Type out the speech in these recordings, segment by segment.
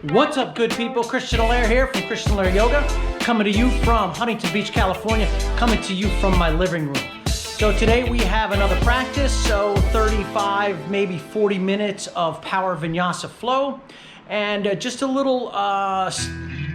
What's up, good people? Christian Allaire here from Christian Allaire Yoga, coming to you from Huntington Beach, California, coming to you from my living room. So today we have another practice, so 35, maybe 40 minutes of power Vinyasa flow, and just a little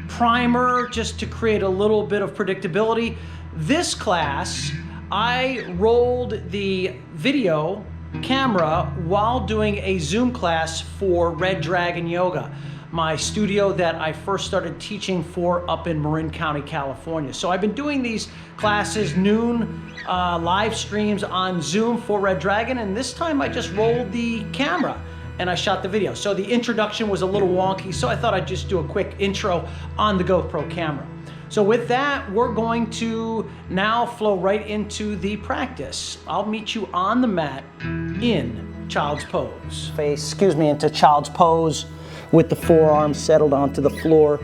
primer just to create a little bit of predictability. This class, I rolled the video camera while doing a Zoom class for Red Dragon Yoga, my studio that I first started teaching for up in Marin County, California. So I've been doing these classes, noon live streams on Zoom for Red Dragon, and this time I just rolled the camera and I shot the video. So the introduction was a little wonky, so I thought I'd just do a quick intro on the GoPro camera. So with that, we're going to now flow right into the practice. I'll meet you on the mat in child's pose. Into child's pose with the forearms settled onto the floor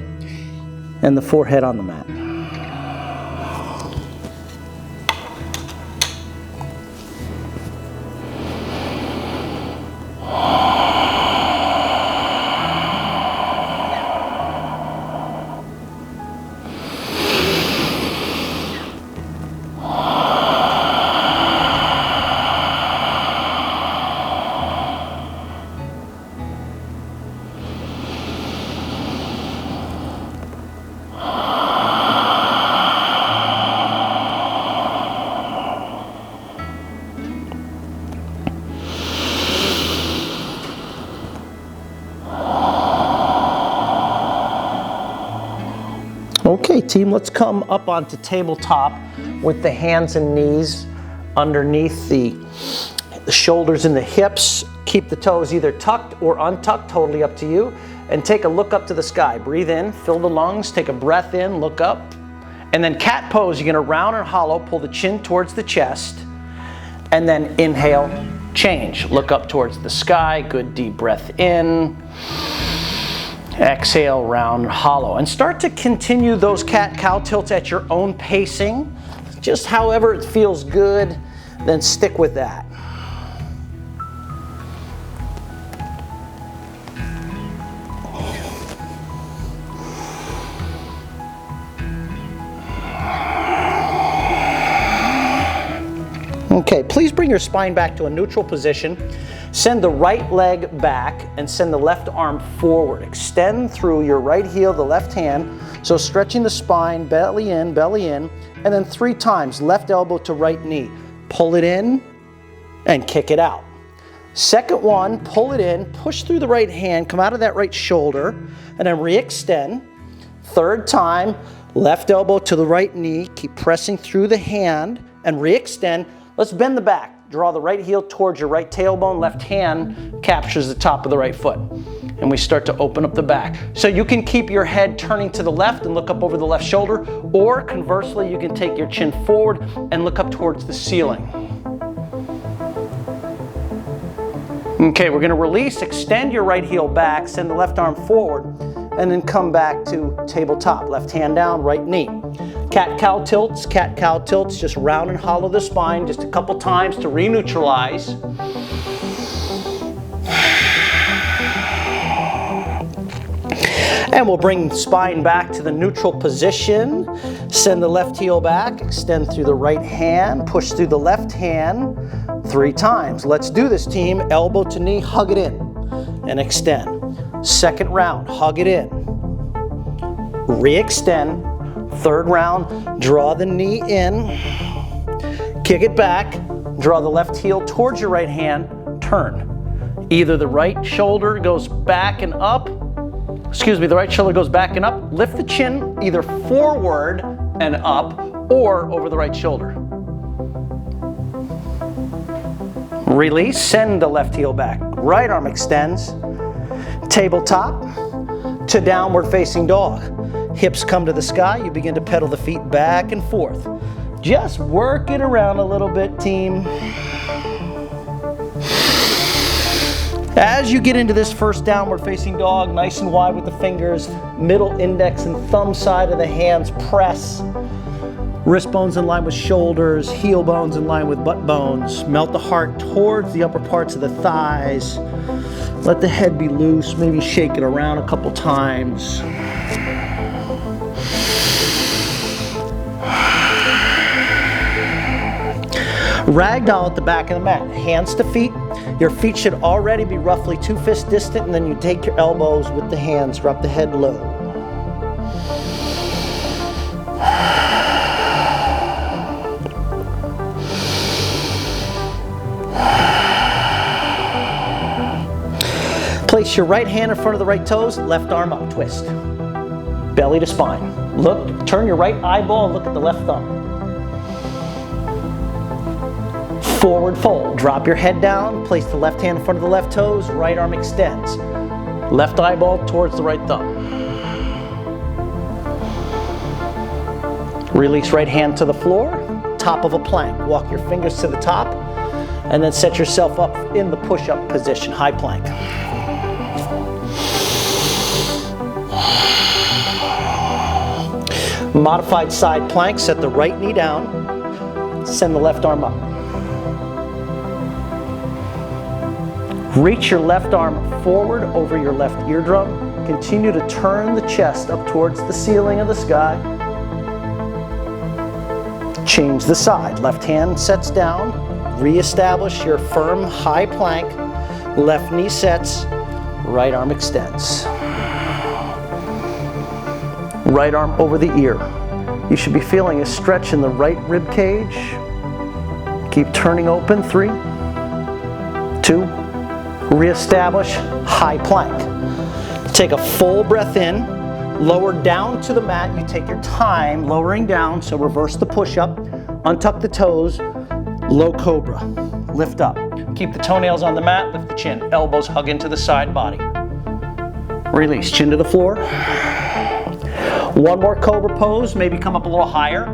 and the forehead on the mat. Okay, team, let's come up onto tabletop with the hands and knees underneath the shoulders and the hips. Keep the toes either tucked or untucked, totally up to you. And take a look up to the sky. Breathe in, fill the lungs, take a breath in, look up. And then cat pose, you're gonna round and hollow, pull the chin towards the chest. And then inhale, change. Look up towards the sky, good deep breath in. Exhale, round, hollow. And start to continue those cat-cow tilts at your own pacing. Just however it feels good, then stick with that. Okay, please bring your spine back to a neutral position. Send the right leg back and send the left arm forward. Extend through your right heel, the left hand. So stretching the spine, belly in, and then 3 times, left elbow to right knee. Pull it in and kick it out. Second one, pull it in, push through the right hand, come out of that right shoulder, and then re-extend. Third time, left elbow to the right knee, keep pressing through the hand and re-extend. Let's bend the back. Draw the right heel towards your right tailbone, left hand captures the top of the right foot. And we start to open up the back. So you can keep your head turning to the left and look up over the left shoulder, or conversely, you can take your chin forward and look up towards the ceiling. Okay, we're gonna release, extend your right heel back, send the left arm forward, and then come back to tabletop. Left hand down, right knee. Cat-cow tilts, just round and hollow the spine just a couple times to re-neutralize. And we'll bring the spine back to the neutral position. Send the left heel back, extend through the right hand, push through the left hand 3 times. Let's do this, team. Elbow to knee, hug it in, and extend. Second round, hug it in. Re-extend. Third round, draw the knee in, kick it back, draw the left heel towards your right hand, turn. Either the right shoulder goes back and up, the right shoulder goes back and up, lift the chin either forward and up or over the right shoulder. Release, send the left heel back. Right arm extends, tabletop to downward facing dog. Hips come to the sky, you begin to pedal the feet back and forth. Just work it around a little bit, team. As you get into this first downward facing dog, nice and wide with the fingers, middle index and thumb side of the hands press. Wrist bones in line with shoulders, heel bones in line with butt bones. Melt the heart towards the upper parts of the thighs. Let the head be loose, maybe shake it around a couple times. Ragdoll at the back of the mat, hands to feet. Your feet should already be roughly 2 fists distant, and then you take your elbows with the hands, drop the head low. Place your right hand in front of the right toes, left arm up, twist. Belly to spine. Look, turn your right eyeball and look at the left thumb. Forward fold, drop your head down, place the left hand in front of the left toes, right arm extends. Left eyeball towards the right thumb. Release right hand to the floor, top of a plank. Walk your fingers to the top, and then set yourself up in the push-up position, high plank. Modified side plank, set the right knee down, send the left arm up. Reach your left arm forward over your left eardrum. Continue to turn the chest up towards the ceiling of the sky. Change the side. Left hand sets down. Reestablish your firm high plank. Left knee sets. Right arm extends. Right arm over the ear. You should be feeling a stretch in the right rib cage. Keep turning open. 3, 2, reestablish high plank. Take a full breath in, lower down to the mat. You take your time lowering down, so reverse the push-up, untuck the toes, low cobra, lift up. Keep the toenails on the mat, lift the chin, elbows hug into the side body. Release, chin to the floor. One more cobra pose, maybe come up a little higher.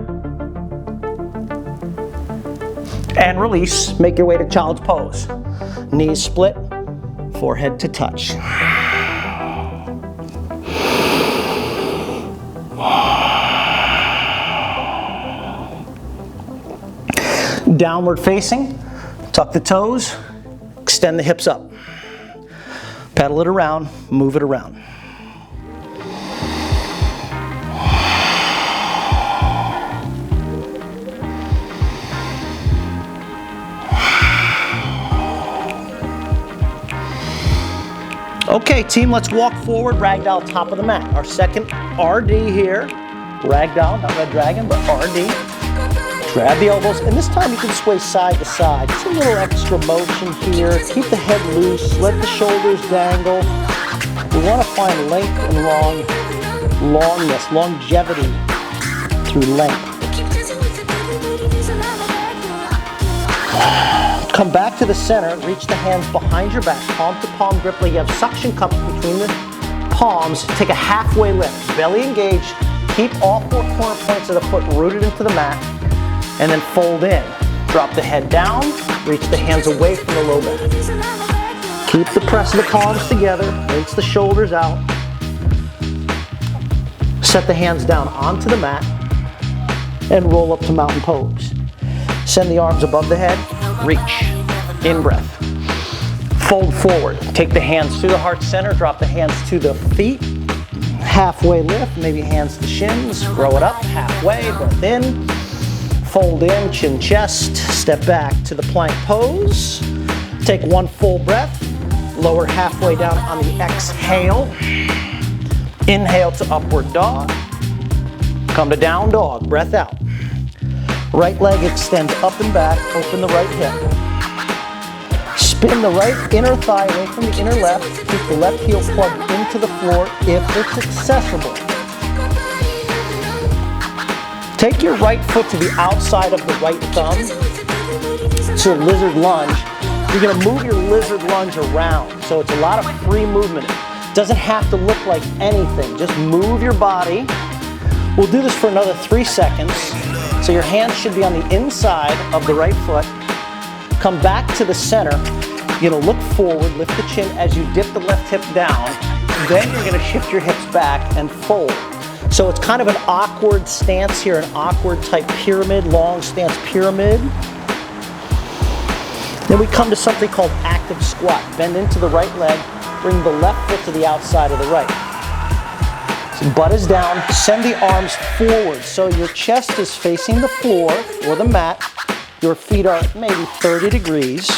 And release, make your way to child's pose. Knees split, forehead to touch. Downward facing, tuck the toes, extend the hips up. Pedal it around, move it around. Okay, team, let's walk forward, ragdoll top of the mat. Our second RD here. Ragdoll, not Red Dragon, but RD. Grab the elbows, and this time you can sway side to side. Just a little extra motion here. Keep the head loose, let the shoulders dangle. We want to find length and longness, longevity through length. Come back to the center, reach the hands behind your back, palm to palm grip like you have suction cups between the palms. Take a halfway lift, belly engaged. Keep all 4 corner points of the foot rooted into the mat, and then fold in. Drop the head down, reach the hands away from the low back. Keep the press of the palms together, rinse the shoulders out. Set the hands down onto the mat, and roll up to mountain pose. Send the arms above the head, reach, in breath. Fold forward, take the hands to the heart center, drop the hands to the feet. Halfway lift, maybe hands to shins, row it up, halfway, breath in. Fold in, chin chest, step back to the plank pose. Take 1 full breath, lower halfway down on the exhale. Inhale to upward dog. Come to down dog, breath out. Right leg extends up and back, open the right hip. Spin the right inner thigh away from the inner left. Keep the left heel plugged into the floor if it's accessible. Take your right foot to the outside of the right thumb to lizard lunge. You're going to move your lizard lunge around, so it's a lot of free movement. It doesn't have to look like anything. Just move your body. We'll do this for another 3 seconds. So your hands should be on the inside of the right foot. Come back to the center. You're going to look forward, lift the chin as you dip the left hip down. Then you're going to shift your hips back and fold. So it's kind of an awkward stance here, an awkward type pyramid, long stance pyramid. Then we come to something called active squat. Bend into the right leg, bring the left foot to the outside of the right. So butt is down, send the arms forward. So your chest is facing the floor or the mat. Your feet are maybe 30 degrees.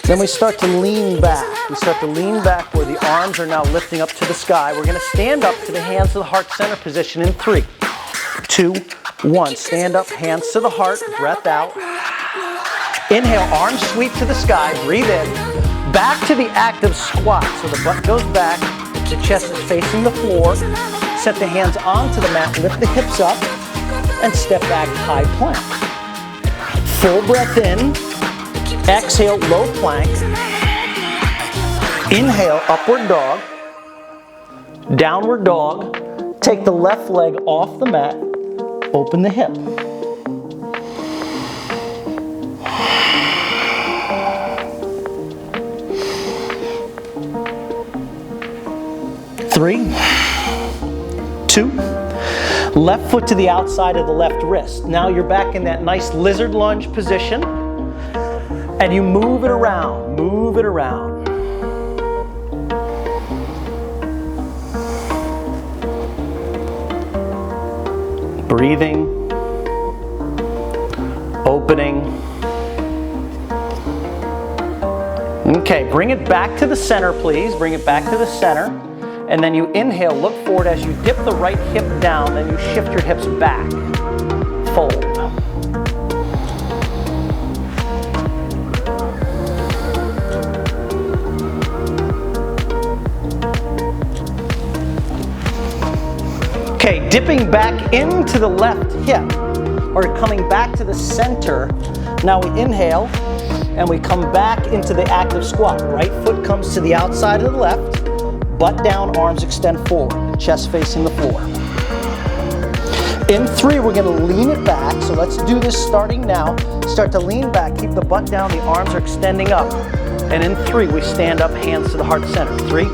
Then we start to lean back. We start to lean back where the arms are now lifting up to the sky. We're going to stand up to the hands to the heart center position in 3, 2, 1. Stand up, hands to the heart, breath out. Inhale, arms sweep to the sky, breathe in. Back to the active squat. So the butt goes back, the chest is facing the floor. Set the hands onto the mat, lift the hips up, and step back, high plank. Full breath in. Exhale, low plank. Inhale, upward dog. Downward dog. Take the left leg off the mat. Open the hip. Three, 2. Left foot to the outside of the left wrist. Now you're back in that nice lizard lunge position. And you move it around, move it around. Breathing, opening. Okay, bring it back to the center, please. Bring it back to the center. And then you inhale, look forward as you dip the right hip down, then you shift your hips back. Fold. Okay, dipping back into the left hip, or coming back to the center. Now we inhale, and we come back into the active squat. Right foot comes to the outside of the left, butt down, arms extend forward, chest facing the floor. In 3, we're gonna lean it back, so let's do this starting now. Start to lean back, keep the butt down, the arms are extending up. And in 3, we stand up, hands to the heart center. 3,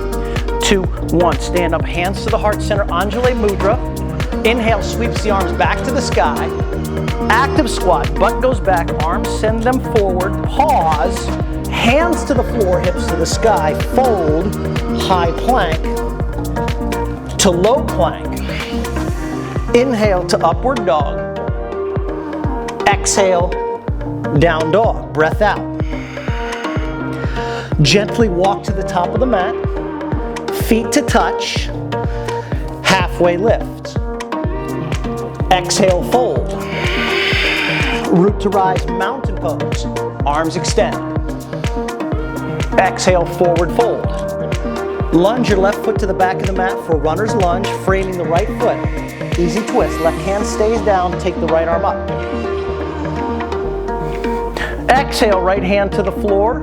2, 1. Stand up, hands to the heart center, Anjali Mudra. Inhale, sweeps the arms back to the sky. Active squat, butt goes back, arms send them forward, pause, hands to the floor, hips to the sky, fold, high plank to low plank. Inhale to upward dog. Exhale, down dog, breath out. Gently walk to the top of the mat, feet to touch, halfway lift. Exhale, fold. Root to rise, mountain pose. Arms extend. Exhale, forward fold. Lunge your left foot to the back of the mat for runner's lunge, framing the right foot. Easy twist. Left hand stays down, take the right arm up. Exhale, right hand to the floor.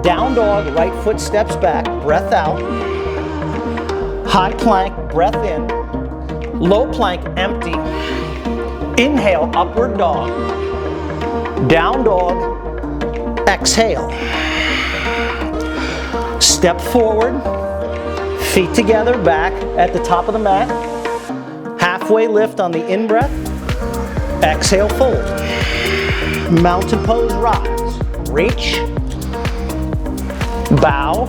Down dog, right foot steps back, breath out. High plank, breath in. Low plank, empty. Inhale, upward dog. Down dog, exhale. Step forward, feet together, back at the top of the mat. Halfway lift on the in-breath. Exhale, fold. Mountain pose, rise. Reach. Bow.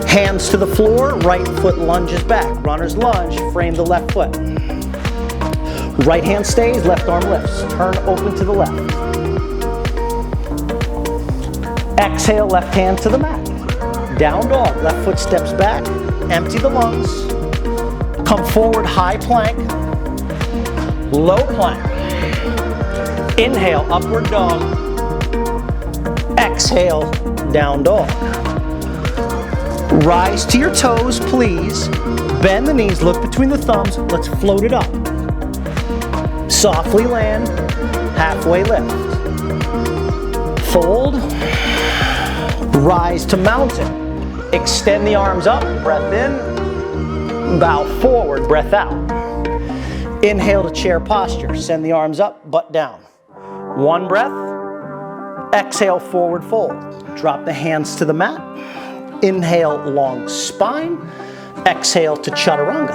Hands to the floor, right foot lunges back. Runner's lunge, frame the left foot. Right hand stays, left arm lifts. Turn open to the left. Exhale, left hand to the mat. Down dog, left foot steps back. Empty the lungs. Come forward, high plank. Low plank. Inhale, upward dog. Exhale, down dog. Rise to your toes, please. Bend the knees, look between the thumbs. Let's float it up. Softly land, halfway lift. Fold. Rise to mountain. Extend the arms up, breath in. Bow forward, breath out. Inhale to chair posture. Send the arms up, butt down. One breath. Exhale, forward fold. Drop the hands to the mat. Inhale, long spine. Exhale to chaturanga.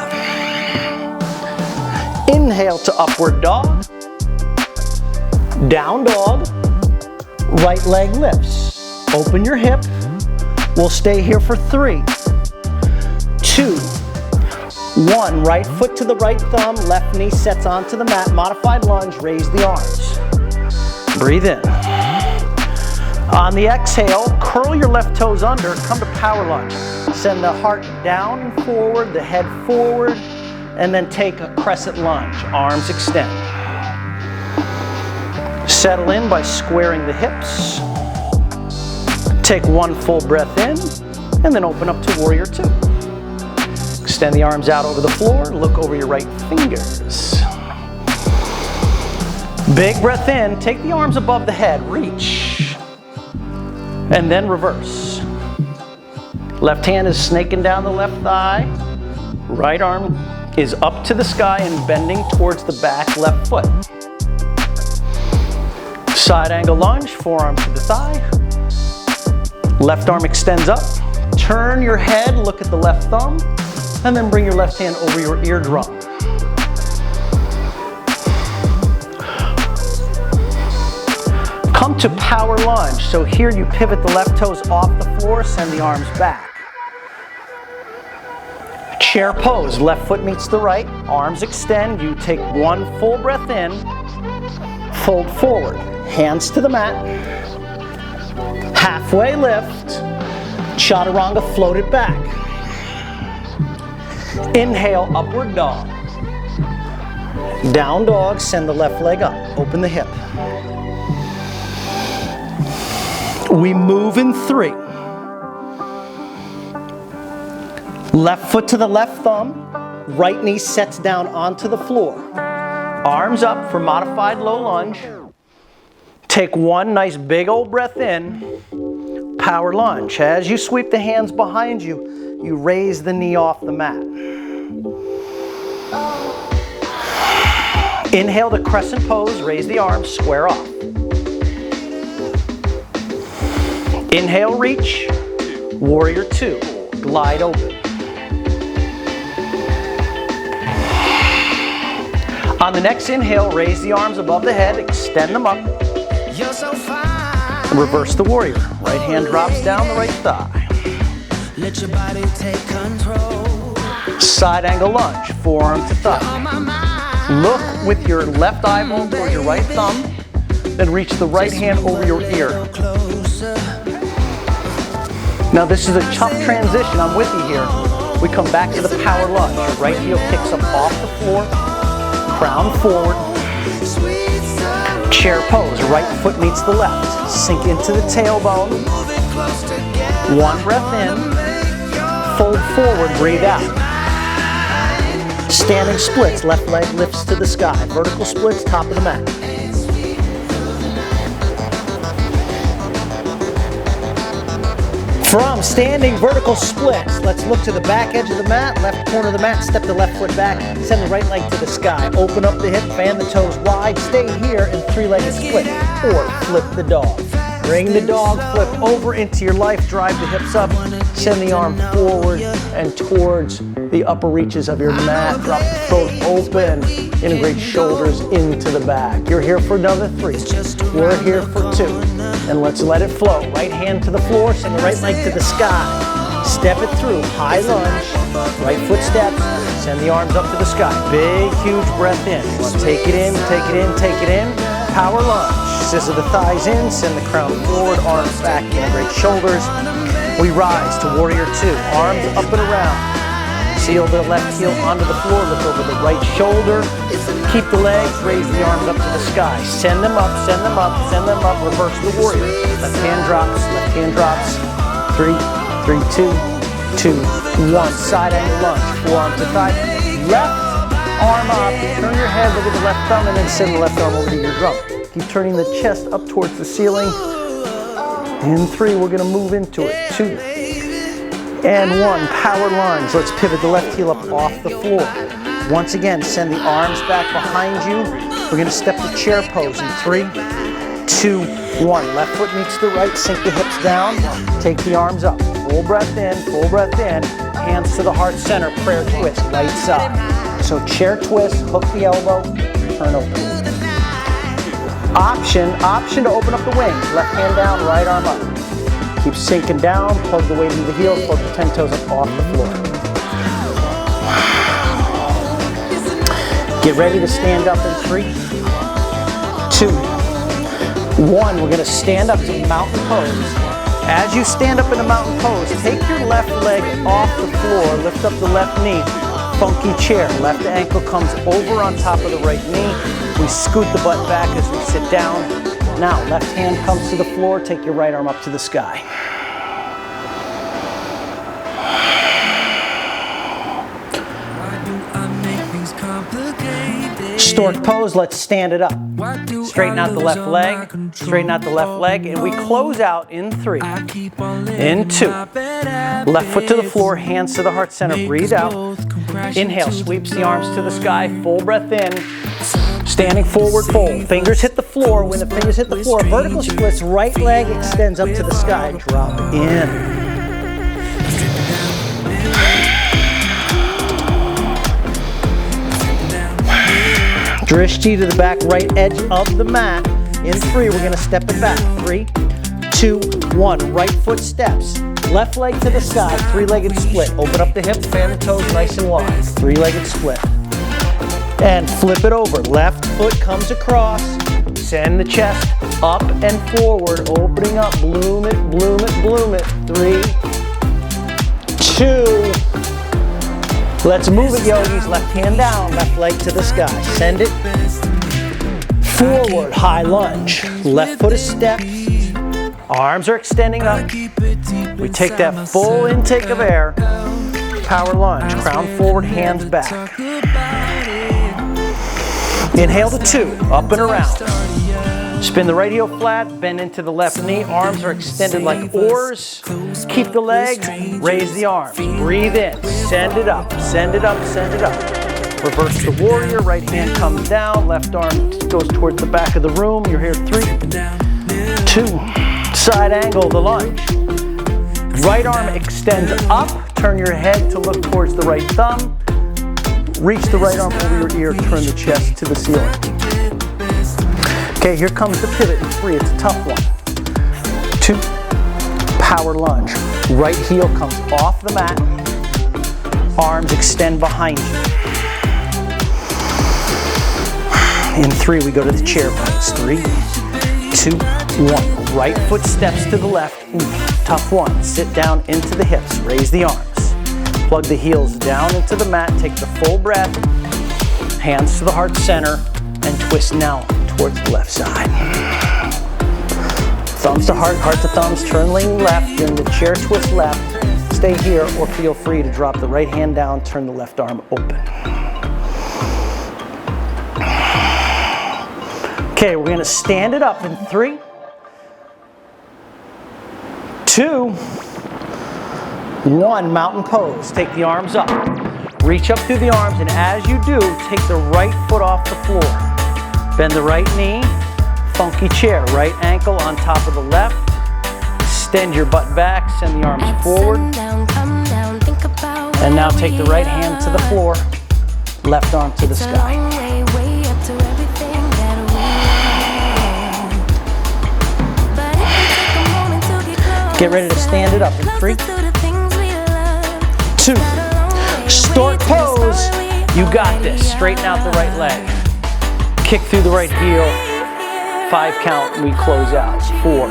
Inhale to upward dog. Down dog. Right leg lifts. Open your hip. We'll stay here for 3, 2, 1. Right foot to the right thumb, left knee sets onto the mat. Modified lunge, raise the arms. Breathe in. On the exhale, curl your left toes under, come to power lunge. Send the heart down and forward, the head forward, and then take a crescent lunge. Arms extend. Settle in by squaring the hips. Take 1 full breath in, and then open up to Warrior 2. Extend the arms out over the floor, look over your right fingers. Big breath in, take the arms above the head, reach, and then reverse. Left hand is snaking down the left thigh, right arm is up to the sky and bending towards the back left foot. Side angle lunge, forearm to the thigh. Left arm extends up, turn your head, look at the left thumb, and then bring your left hand over your eardrum. Come to power lunge. So here you pivot the left toes off the floor, send the arms back. Chair pose, left foot meets the right, arms extend, you take 1 full breath in, fold forward, hands to the mat, halfway lift, chaturanga, float it back. Inhale, upward dog. Down dog, send the left leg up, open the hip. We move in 3. Left foot to the left thumb, right knee sets down onto the floor. Arms up for modified low lunge. Take 1 nice big old breath in, power lunge. As you sweep the hands behind you, you raise the knee off the mat. Inhale to crescent pose, raise the arms, square off. Inhale, reach, Warrior 2, glide open. On the next inhale, raise the arms above the head, extend them up. Reverse the warrior. Right hand drops down the right thigh. Let your body take control. Side angle lunge, forearm to thigh. Look with your left eyeball towards your right thumb, then reach the right hand over your ear. Now this is a tough transition, I'm with you here. We come back to the power lunge. Your right heel kicks up off the floor, crown forward. Chair pose, right foot meets the left. Sink into the tailbone. 1 breath in, fold forward, breathe out. Standing splits, left leg lifts to the sky. Vertical splits, top of the mat. From standing vertical splits, let's look to the back edge of the mat, left corner of the mat, step the left foot back, send the right leg to the sky. Open up the hip, fan the toes wide, stay here in 3-legged split, or flip the dog. Bring the dog flip over into your life, drive the hips up, send the arm forward and towards the upper reaches of your mat. Drop the throat open, integrate shoulders into the back. You're here for another 3. We're here for 2. And let's let it flow. Right hand to the floor, send the right leg to the sky. Step it through, high lunge, right foot steps, send the arms up to the sky. Big, huge breath in. Take it in, take it in, take it in. Power lunge. Scissor the thighs in, send the crown forward, arms back, integrate shoulders. We rise to Warrior 2, arms up and around. Seal the left heel onto the floor, look over the right shoulder. Keep the legs, raise the arms up to the sky. Send them up, send them up, send them up. Reverse the warrior. Left hand drops, left hand drops. 3, 3, 2, 2, 1. Side angle lunge, forearm to thigh. Left arm up, turn your head, look at the left thumb, and then send the left arm over to your drum. Keep turning the chest up towards the ceiling. In 3, we're gonna move into it. 2, and 1, power lunge. Let's pivot the left heel up off the floor. Once again, send the arms back behind you. We're gonna step the chair pose in 3, 2, 1. Left foot meets the right, sink the hips down. Take the arms up. Full breath in, full breath in. Hands to the heart center, prayer twist, right side. So chair twist, hook the elbow, turn over. Option to open up the wings. Left hand down, right arm up. Keep sinking down, plug the weight into the heels, plug the 10 toes up off the floor. Get ready to stand up in 3, 2, 1. We're gonna stand up to mountain pose. As you stand up in a mountain pose, take your left leg off the floor, lift up the left knee, funky chair. Left ankle comes over on top of the right knee. We scoot the butt back as we sit down. Now, left hand comes to the floor, take your right arm up to the sky. Stork pose, let's stand it up. Straighten out the left leg, straighten out the left leg, and we close out in 3, in 2. Left foot to the floor, hands to the heart center, breathe out. Inhale, sweeps the arms to the sky, full breath in. Standing forward fold, fingers hit the floor. When the fingers hit the floor, vertical splits, right leg extends up to the sky, drop in. Drishti to the back right edge of the mat. In 3, we're gonna step it back. 3, 2, 1. Right foot steps. Left leg to the sky, 3-legged split. Open up the hips, fan the toes nice and wide. 3-legged split. And flip it over. Left foot comes across. Send the chest up and forward, opening up. Bloom it, bloom it, bloom it. 3, 2. Let's move it, yogis. Left hand down, left leg to the sky. Send it forward, high lunge. Left foot is stepped. Arms are extending up. We take that full intake of air. Power lunge, crown forward, hands back. Inhale to 2, up and around. Spin the right heel flat, bend into the left knee. Arms are extended like oars. Keep the legs, raise the arms. Breathe in, send it up, send it up, send it up. Reverse the warrior, right hand comes down, left arm goes towards the back of the room. You're here 3, 2, side angle, the lunge. Right arm extends up, turn your head to look towards the right thumb. Reach the right arm over your ear, turn the chest to the ceiling. Okay, here comes the pivot in 3, it's a tough one. 2, power lunge. Right heel comes off the mat, arms extend behind you. In 3, we go to the chair pose. 3, 2, 1. Right foot steps to the left. Tough one. Sit down into the hips. Raise the arms. Plug the heels down into the mat. Take the full breath. Hands to the heart center. And twist now towards the left side. Thumbs to heart, heart to thumbs. Turn lean left. You're in the chair, twist left. Stay here or feel free to drop the right hand down. Turn the left arm open. Okay, we're gonna stand it up in 3, 2, 1, mountain pose. Take the arms up. Reach up through the arms, and as you do, take the right foot off the floor. Bend the right knee, funky chair. Right ankle on top of the left. Extend your butt back, send the arms forward. And now take the right hand to the floor, left arm to the sky. Get ready to stand it up in 3, 2, stork pose. You got this. Straighten out the right leg. Kick through the right heel. 5 count, we close out. 4,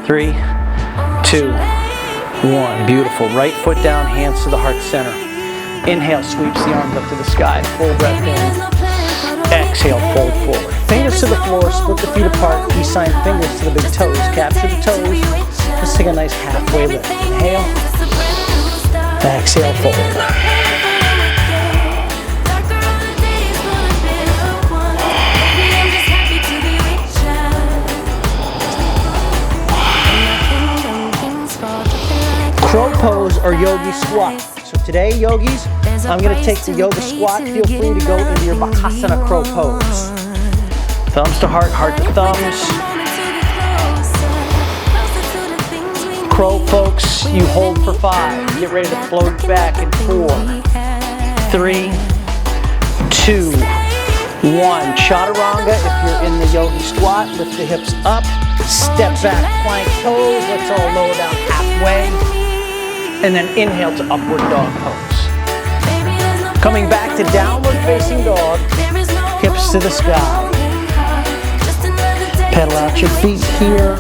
3, 2, 1. Beautiful. Right foot down, hands to the heart center. Inhale, sweeps the arms up to the sky. Full breath in. Exhale, fold forward. Fingers to the floor, split the feet apart. Peace sign, fingers to the big toes. Capture the toes. Let's take a nice halfway lift. Inhale. Exhale, fold. Crow pose or yogi squat. So today, yogis, I'm going to take the yoga squat. Feel free to go into your Vinyasa crow pose. Thumbs to heart, heart to thumbs. Crow folks, you hold for 5. Get ready to float back in 4, 3, 2, 1. Chaturanga if you're in the yogi squat. Lift the hips up. Step back, plank pose. Let's all lower down halfway. And then inhale to upward dog pose. Coming back to downward facing dog. Hips to the sky. Pedal out your feet here.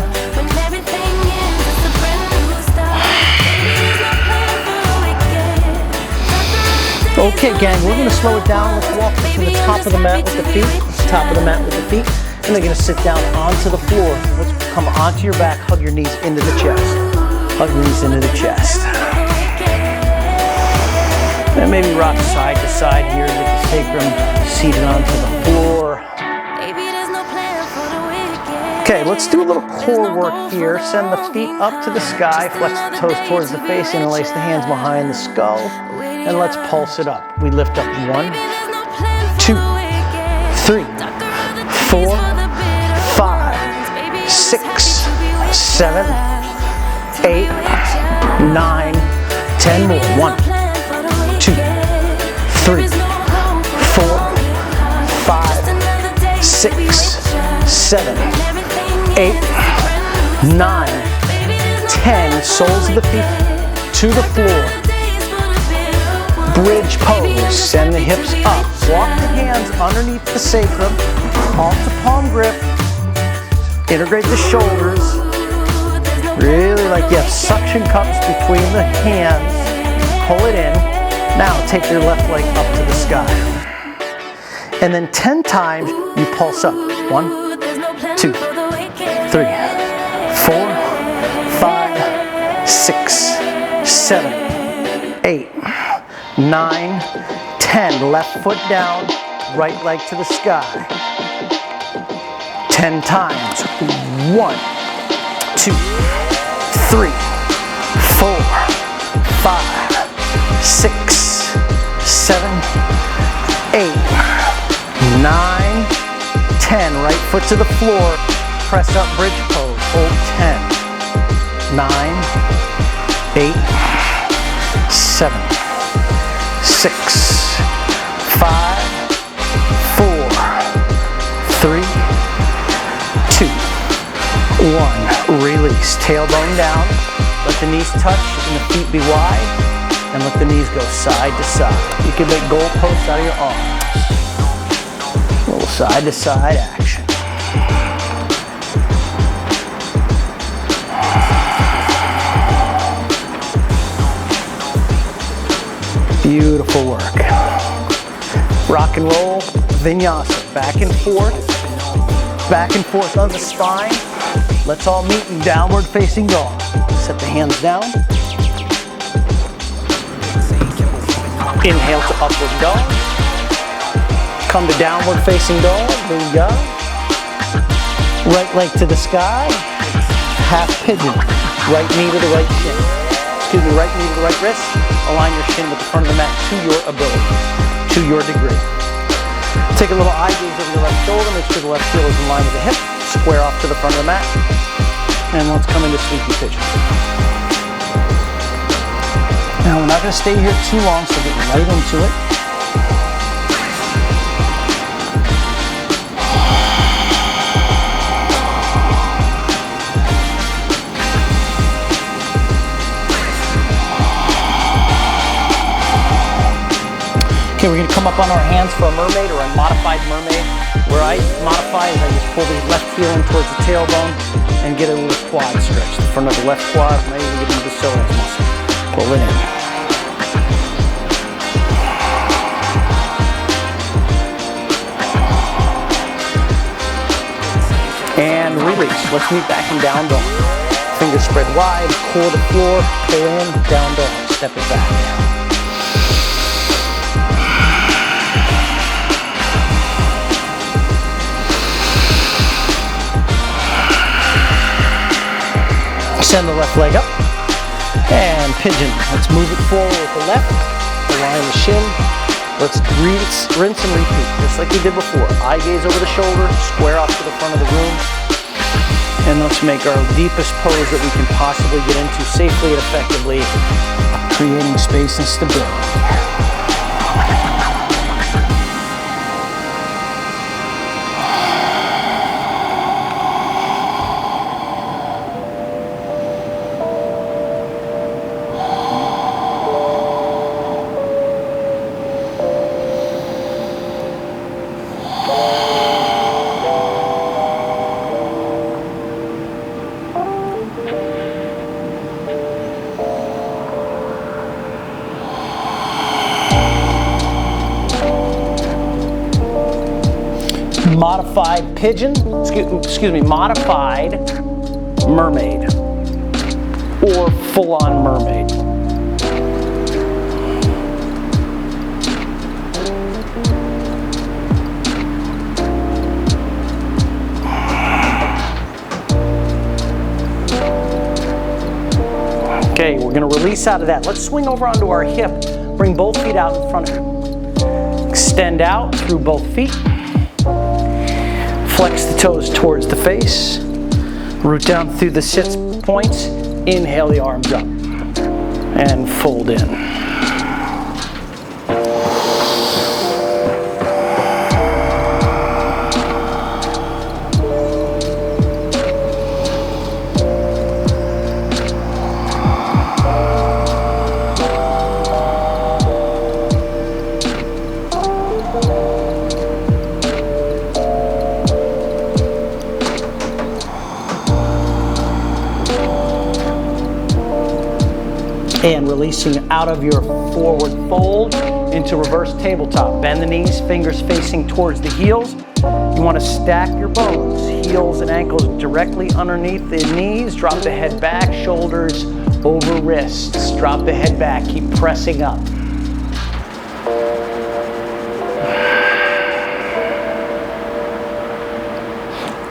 Okay, gang, we're going to slow it down. Let's walk to the top of the mat with the feet. Top of the mat with the feet. And they're going to sit down onto the floor. Let's come onto your back, hug your knees into the chest. Hug your knees into the chest. And maybe rock side to side here, get the sacrum seated onto the floor. Okay, let's do a little core work here. Send the feet up to the sky, flex the toes towards the face, interlace the hands behind the skull, and let's pulse it up. We lift up 1, 2, 3, 4, 5, 6, 7, 8, 9, 10 more. 1, 2, 3, 4, 5, 6, 7, 8, 9, 10. Soles of the feet to the floor. Bridge pose. Send the hips up. Walk the hands underneath the sacrum. Palm to palm grip. Integrate the shoulders. Really like you have suction cups between the hands. Pull it in. Now take your left leg up to the sky. And then 10 times you pulse up. 1, 2, 3, 4, 5, 6, 7, 8, 9, 10. Left foot down, right leg to the sky. 10 times. 1, 2, 3, 4, 5, 6, 7, 8, 9, 10. Right foot to the floor. Press up, bridge pose. Hold 10, 9, 8, 7, 6, 5, 4, 3, 2, 1. Release. Tailbone down. Let the knees touch and the feet be wide. And let the knees go side to side. You can make goalposts out of your arms. A little side to side action. Beautiful work. Rock and roll, Vinyasa. Back and forth on the spine. Let's all meet in downward facing dog. Set the hands down. Inhale to upward dog. Come to downward facing dog. There we go. Right leg to the sky. Half pigeon. Right knee to the right shin. Excuse me, right knee to the right wrist. Align your shin with the front of the mat to your ability, to your degree. Take a little eye gaze over your left shoulder. Make sure the left heel is in line with the hip. Square off to the front of the mat. And let's come into sleepy pigeon. Now we're not going to stay here too long, so get right into it. Okay, we're going to come up on our hands for a mermaid or a modified mermaid. Where I modify is I just pull the left heel in towards the tailbone and get a little quad stretch. The front of the left quad, maybe even get into the psoas muscle. Pull it in. And release. Let's meet back in down dog. Fingers spread wide, core to floor, pull in, down dog. Step it back. Send the left leg up and pigeon. Let's move it forward with the left. Align the shin. Let's rinse and repeat, just like we did before. Eye gaze over the shoulder, square off to the front of the room. And let's make our deepest pose that we can possibly get into safely and effectively, creating space and stability. modified pigeon, excuse me, modified mermaid or full-on mermaid. Okay, we're gonna release out of that. Let's swing over onto our hip. Bring both feet out in front of you. Extend out through both feet. Flex the toes towards the face. Root down through the sit points. Inhale the arms up and fold in. And releasing out of your forward fold into reverse tabletop. Bend the knees, fingers facing towards the heels. You want to stack your bones, heels and ankles directly underneath the knees. Drop the head back, shoulders over wrists. Drop the head back, keep pressing up.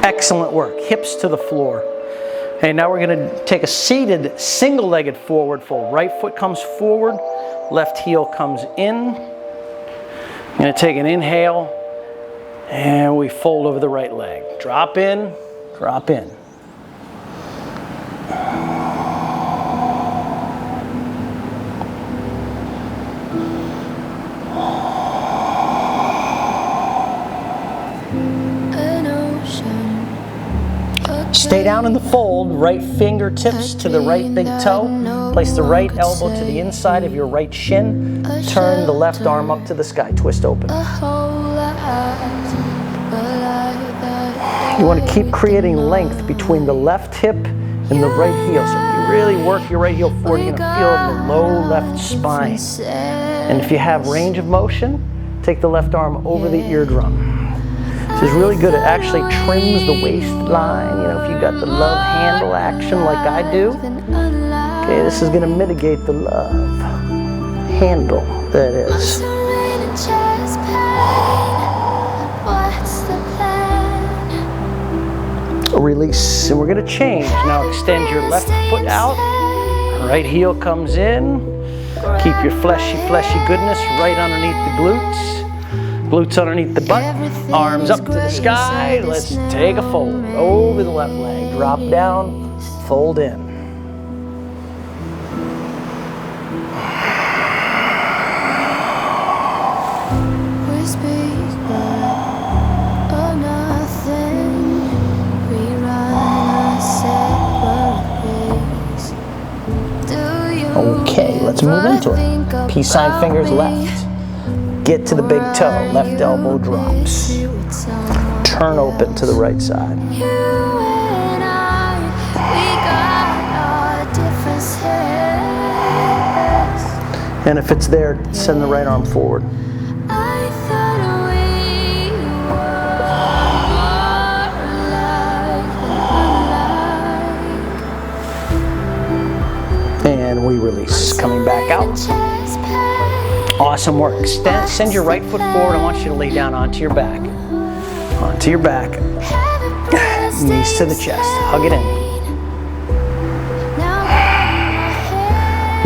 Excellent work, hips to the floor. Okay, now we're going to take a seated single-legged forward fold. Right foot comes forward, left heel comes in. I'm going to take an inhale, and we fold over the right leg. Drop in, drop in. Stay down in the fold, right fingertips to the right big toe. Place the right elbow to the inside of your right shin. Turn the left arm up to the sky, twist open. You want to keep creating length between the left hip and the right heel. So if you really work your right heel forward, you're going to feel it in the low left spine. And if you have range of motion, take the left arm over the eardrum. This is really good. It actually trims the waistline. You know, if you got the love handle action like I do. Okay, this is going to mitigate the love handle, that is. Release, and we're going to change. Now extend your left foot out. Right heel comes in. Keep your fleshy goodness right underneath the glutes. Glutes underneath the butt, arms up to the sky. Let's take a fold over the left leg. Drop down, fold in. Okay, let's move into it. Peace sign fingers left. Get to the big toe, left elbow drops. Turn open to the right side. And if it's there, send the right arm forward. And we release, coming back out. Awesome work. Send your right foot forward. I want you to lay down onto your back. Onto your back. Knees to the chest. Hug it in.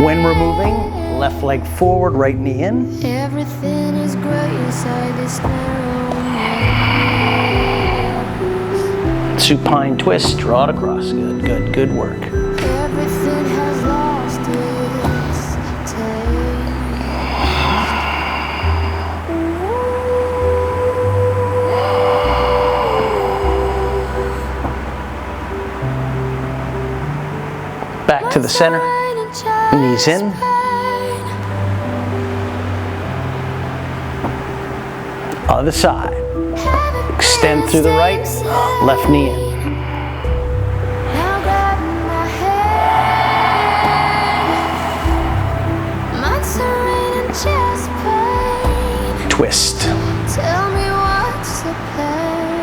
When we're moving, left leg forward, right knee in. Everything is great inside this narrow. Supine twist. Draw it across. Good, good, good work. Everything has lost its taste. Back to the center, knees in. Other side. Extend through the right, left knee in. Twist. Tell me what's the plan.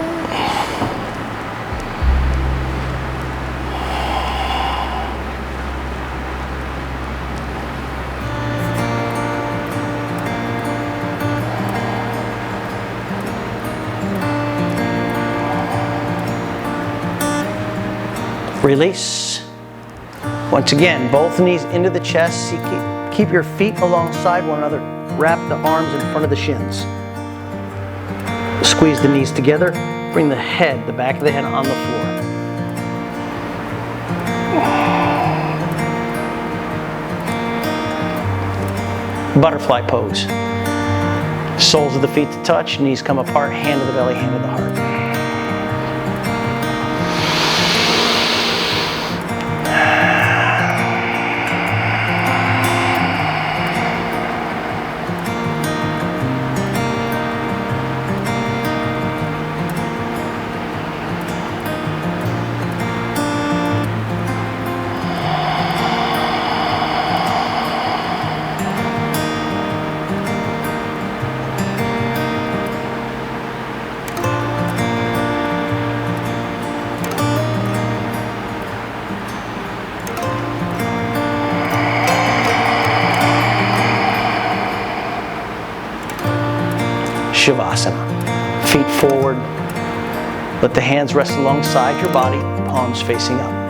Release. Once again, both knees into the chest. Keep your feet alongside one another. Wrap the arms in front of the shins. Squeeze the knees together. Bring the head, the back of the head on the floor. Butterfly pose. Soles of the feet to touch, knees come apart, hand to the belly, hand to the heart. Savasana. Feet forward. Let the hands rest alongside your body, palms facing up.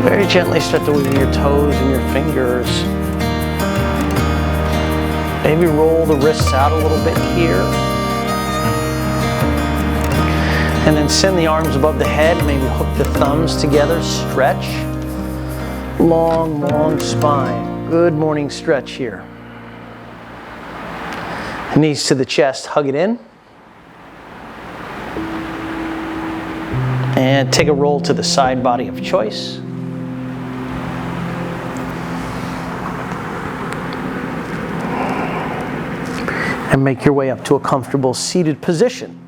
Very gently start to wiggle your toes and your fingers. Maybe roll the wrists out a little bit here. And then send the arms above the head. Maybe hook the thumbs together. Stretch. Long, long spine. Good morning stretch here. Knees to the chest. Hug it in. And take a roll to the side body of choice. And make your way up to a comfortable seated position.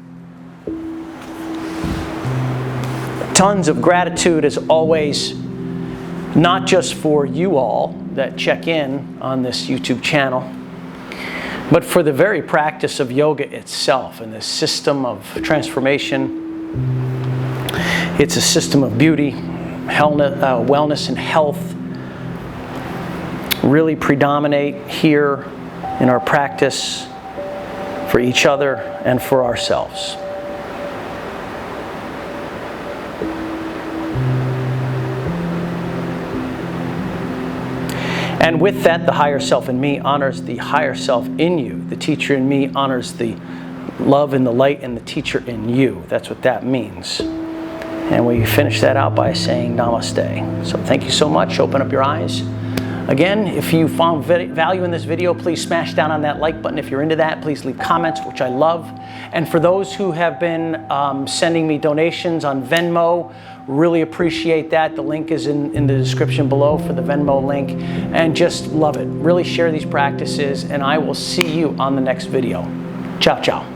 Tons of gratitude as always, not just for you all that check in on this YouTube channel, but for the very practice of yoga itself and the system of transformation. It's a system of beauty, wellness, and health really predominate here in our practice for each other and for ourselves. And with that, the higher self in me honors the higher self in you. The teacher in me honors the love and the light and the teacher in you. That's what that means. And we finish that out by saying namaste. So thank you so much. Open up your eyes. Again, if you found value in this video, please smash down on that like button. If you're into that, please leave comments, which I love. And for those who have been sending me donations on Venmo, really appreciate that. The link is in the description below for the Venmo link. And just love it. Really share these practices, and I will see you on the next video. Ciao, ciao.